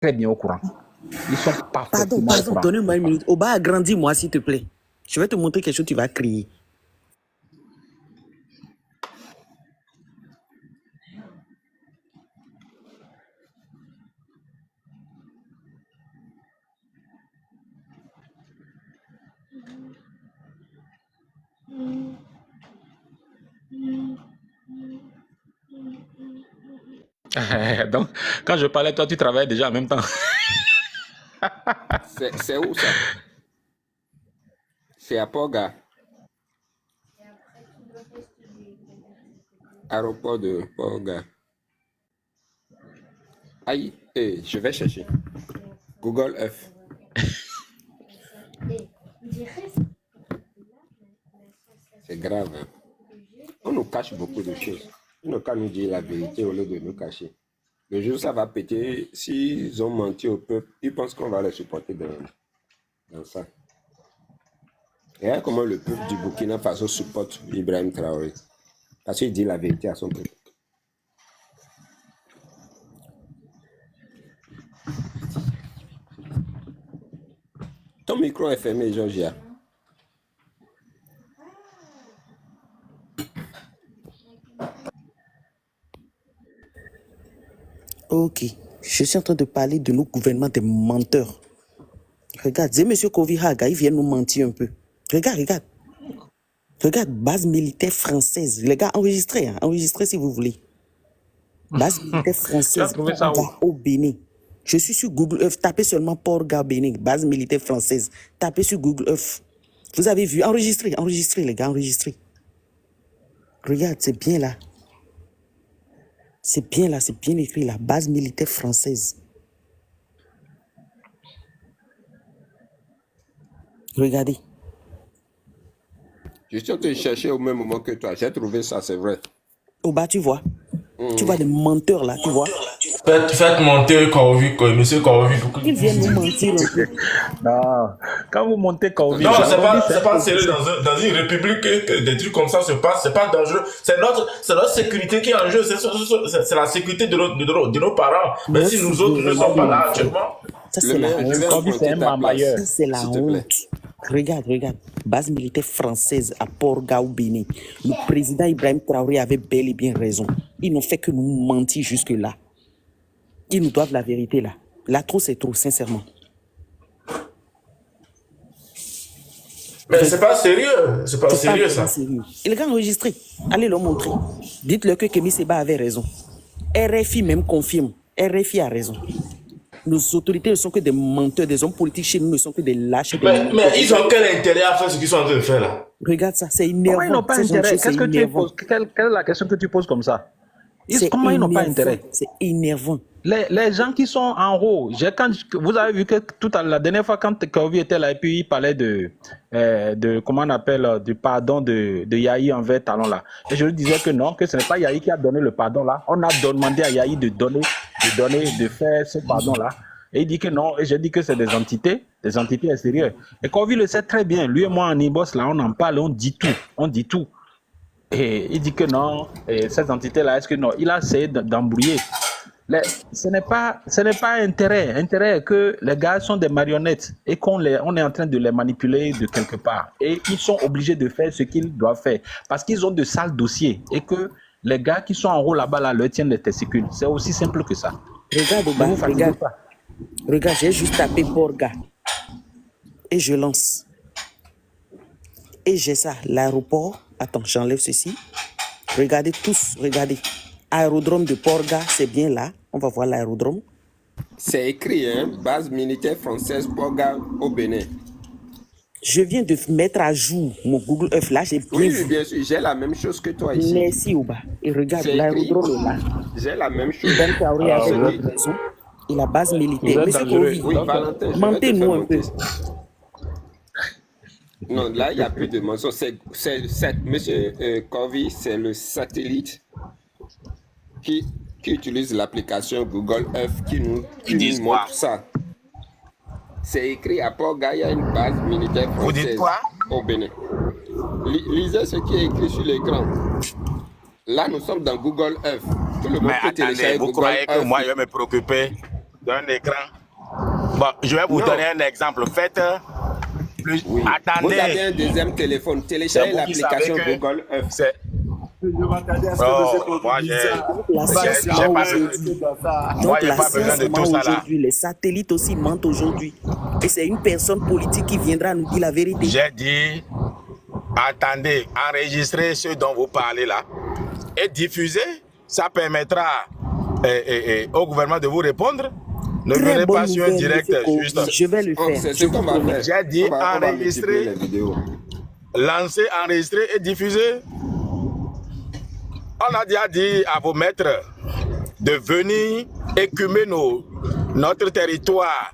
très bien au courant. Ils sont parfaitement au courant. Donnez-moi une minute. Oba, agrandis-moi, s'il te plaît. Je vais te montrer quelque chose, tu vas crier. Donc, quand je parlais, toi, tu travaillais déjà en même temps. C'est où ça? C'est à Porga. Aéroport de Porga. Aïe, je vais chercher. Google Earth. C'est grave. Hein? On nous cache beaucoup de choses. On n'a qu'à nous dire la vérité au lieu de nous cacher. Le jour où ça va péter, s'ils ont menti au peuple, ils pensent qu'on va les supporter dans ça. Regarde comment le peuple du Burkina Faso supporte Ibrahim Traoré. Parce qu'il dit la vérité à son peuple. Ton micro est fermé, Georgia. Ok. Je suis en train de parler de nos gouvernements des menteurs. Regarde, c'est M. Kovi Haga, il vient nous mentir un peu. Regarde. Regarde, base militaire française. Les gars, enregistrez, hein, enregistrez si vous voulez. Base militaire française au Bénin. Je suis sur Google Earth, tapez seulement Porga Bénin, base militaire française. Tapez sur Google Earth. Vous avez vu, enregistrez les gars, enregistrez. Regarde, c'est bien là. C'est bien là, c'est bien écrit là, base militaire française. Regardez. Je suis en train de chercher au même moment que toi. J'ai trouvé ça, c'est vrai. Au bas, tu vois. Tu vois des menteurs là, tu vois. Faites monter Corvi, monsieur Corvi. Ils viennent nous mentir un peu. Non, quand vous montez Corvi... Non, c'est pas sérieux dans une république que des trucs comme ça se passent. C'est pas dangereux. C'est notre sécurité qui est en jeu. C'est la sécurité de nos parents. Mais si nous autres ne sommes pas là actuellement... Ça, c'est la honte. Corvi, c'est un mamailleur. Ça, c'est la honte. Regarde. Base militaire française à Porga au Bénin. Le président Ibrahim Traoré avait bel et bien raison. Ils n'ont fait que nous mentir jusque-là. Ils nous doivent la vérité là. Là, trop, c'est trop, sincèrement. Mais c'est pas sérieux. C'est pas sérieux, ça. Sérieux. Il est enregistré. Allez le montrer. Dites-le que Kémy Seba avait raison. RFI même confirme. RFI a raison. Nos autorités ne sont que des menteurs, des hommes politiques chez nous ne sont que des lâches. Mais ils ont quel intérêt à faire ce qu'ils sont en train de faire là? Regarde ça, c'est énervant. Comment ils n'ont pas intérêt? Qu'est-ce que tu poses? Quelle est la question que tu poses comme ça? Comment ils n'ont pas intérêt? C'est énervant. Les gens qui sont en haut, vous avez vu que la dernière fois quand Corvi était là et puis il parlait de comment on appelle, du pardon de Yahi envers Talon là. Et je lui disais que non, que ce n'est pas Yahi qui a donné le pardon là. On a demandé à Yahi de faire ce pardon là. Et il dit que non, et j'ai dit que c'est des entités extérieures. Et Corvi le sait très bien. Lui et moi en Ibos là, on en parle, on dit tout. Et il dit que non, et ces entités-là, est-ce que non? Il a essayé d'embrouiller. Ce n'est pas intérêt que les gars sont des marionnettes et on est en train de les manipuler de quelque part. Et ils sont obligés de faire ce qu'ils doivent faire parce qu'ils ont de sales dossiers et que les gars qui sont en haut là-bas, là, leur tiennent les testicules. C'est aussi simple que ça. Regarde, j'ai juste tapé Borga et je lance. Et j'ai ça, l'aéroport. Attends, j'enlève ceci. Regardez tous, regardez. Aérodrome de Porga, c'est bien là. On va voir l'aérodrome. C'est écrit, hein, base militaire française Porga au Bénin. Je viens de mettre à jour mon Google Earth là. Oui, bien sûr, j'ai la même chose que toi ici. Merci, Ouba. Et regarde, l'aérodrome est là. J'ai la même chose. Ben Traoré avait raison. Et la base militaire. Monsieur Kovi, mentez-nous un peu. Non, là, il n'y a plus de mensonges. Monsieur Corvi, c'est le satellite qui utilise l'application Google Earth qui nous montre ça. C'est écrit à Porga, il y a une base militaire française au Bénin. Lisez ce qui est écrit sur l'écran. Là, nous sommes dans Google Earth. Tout le monde peut télécharger vous Google croyez Earth. que moi, je vais me préoccuper d'un écran. Bon, je vais vous Non. donner un exemple. Faites plus. Oui. Vous Attendez. avez un deuxième téléphone. Téléchargez C'est vous qui l'application savez que Google Earth. c'est. Je m'attendais à ce que Oh, M. Kofi moi, dise j'ai- ça. La Bah, science j'ai ment pas aujourd'hui. dans ça. Moi, Donc j'ai la pas besoin science de ment tout ça là. aujourd'hui. Les satellites aussi mentent aujourd'hui. Et c'est une personne politique qui viendra nous dire la vérité. J'ai dit, attendez, enregistrez ce dont vous parlez là et diffusez. Ça permettra au gouvernement de vous répondre. Ne Très venez bonne pas sur un nouvelle, direct monsieur Kofi. juste. Je vais le Oh, faire. c'est Je ce qu'on vous va promets. faire. J'ai dit On va enregistrer, multiplier les vidéos. lancer, enregistrer et diffuser. On a déjà dit à vos maîtres de venir écumer notre territoire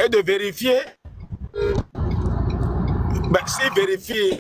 et de vérifier. Ben, si vérifier